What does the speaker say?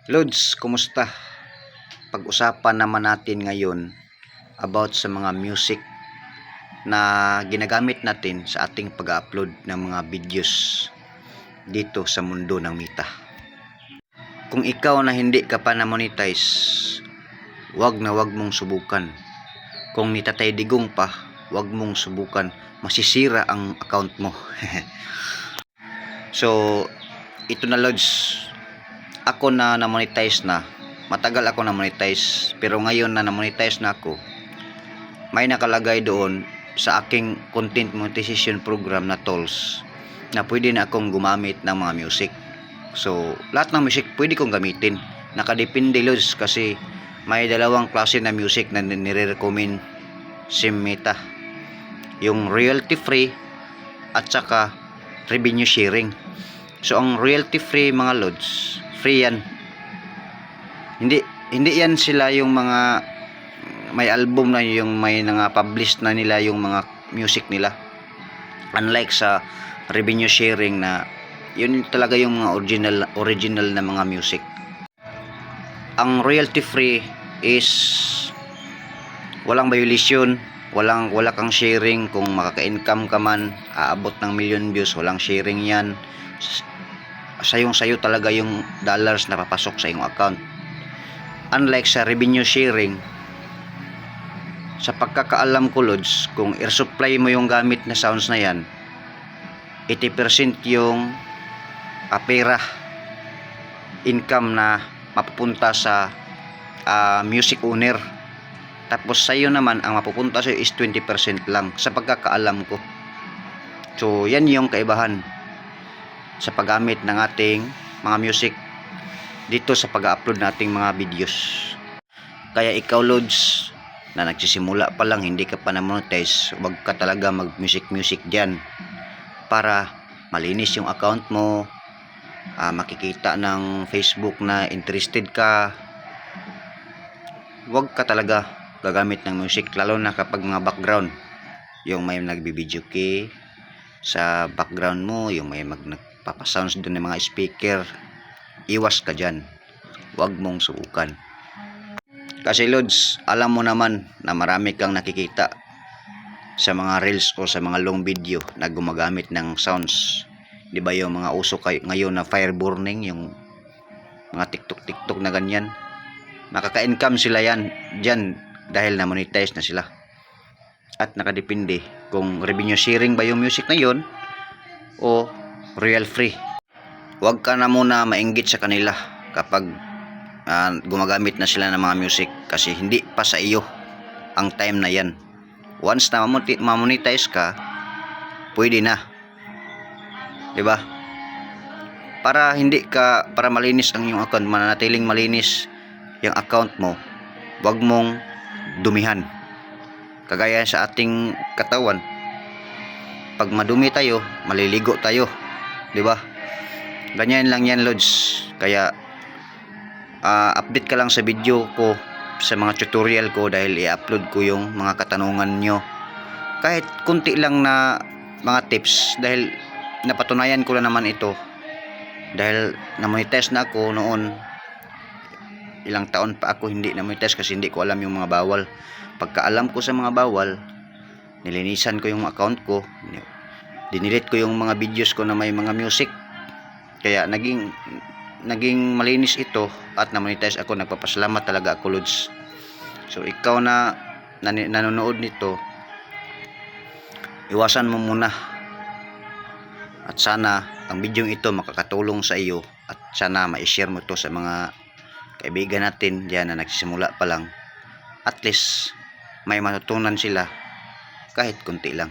Lods, kumusta? Pag-usapan naman natin ngayon about sa mga music na ginagamit natin sa ating pag-upload ng mga videos dito sa mundo ng Mita. Kung ikaw na hindi ka pa na-monetize, wag mong subukan. Kung ni Tatay Digong pa, wag mong subukan. Masisira ang account mo. So, ito na Lods. Ako na na-monetize na. Matagal ako na-monetize. Pero ngayon na na-monetize na ako, may nakalagay doon sa aking content monetization program na tools na pwede na akong gumamit ng mga music. So, lahat ng music pwede kong gamitin. Nakadepende Lods kasi may dalawang klase na music na nire-recommend si Meta. Yung royalty free at saka revenue sharing. So, ang royalty free mga Lods, free yan. Hindi yan sila yung mga may album na yung may publish na nila yung mga music nila. Unlike sa revenue sharing na yun talaga yung mga original na mga music. Ang royalty free is walang violation, wala kang sharing. Kung makaka-income ka man, aabot ng million views, walang sharing yan. Sayong-sayo talaga yung dollars na papasok sa iyong account. Unlike sa revenue sharing, sa pagkakaalam ko Lods, kung air-supply mo yung gamit na sounds na yan, 80% yung pera income na mapupunta sa music owner. Tapos sa iyo naman, ang mapupunta sa iyo is 20% lang sa pagkakaalam ko. So yan yung kaibahan sa paggamit ng ating mga music dito sa pag-upload nating mga videos. Kaya ikaw Lods na nagsisimula pa lang, hindi ka pa na-monetize, wag ka talaga mag music dyan para malinis yung account mo. Makikita ng Facebook na interested ka. Wag ka talaga gagamit ng music, lalo na kapag mga background, yung may nagbibideo key sa background mo, yung may nagpapasounds doon ng mga speaker. Iwas ka dyan, wag mong subukan. Kasi Lods, alam mo naman na marami kang nakikita sa mga reels o sa mga long video na gumagamit ng sounds. Di ba yung mga uso ngayon na fire burning, yung mga TikTok na ganyan. Makaka-income sila dyan dahil na monetize na sila. At nakadepende kung revenue sharing ba yung music na yon o royal free. Huwag ka na muna mainggit sa kanila kapag gumagamit na sila ng mga music, kasi hindi pa sa iyo ang time na yan. Once na mamonetize ka, pwede na, diba? Para malinis ang iyong account, mananatiling malinis yung account mo, huwag mong dumihan. Kagaya sa ating katawan, pag madumi tayo, maliligo tayo, diba? Ganyan lang yan Lods. Kaya update ka lang sa video ko, sa mga tutorial ko, dahil i-upload ko yung mga katanungan nyo. Kahit kunti lang na mga tips, dahil napatunayan ko na naman ito. Dahil na-monetize na ako noon, ilang taon pa ako hindi na-monetize kasi hindi ko alam yung mga bawal. Pagkaalam ko sa mga bawal, nilinisan ko yung account ko, dinelete ko yung mga videos ko na may mga music. Kaya naging malinis ito at na-monetize ako. Nagpapasalamat talaga ako Lods. So ikaw na nanonood nito, iwasan mo muna. At sana ang video ito makakatulong sa iyo, at sana ma-share mo ito sa mga kaibigan natin diyan na nagsisimula pa lang. At least may matutunan sila kahit kunti lang.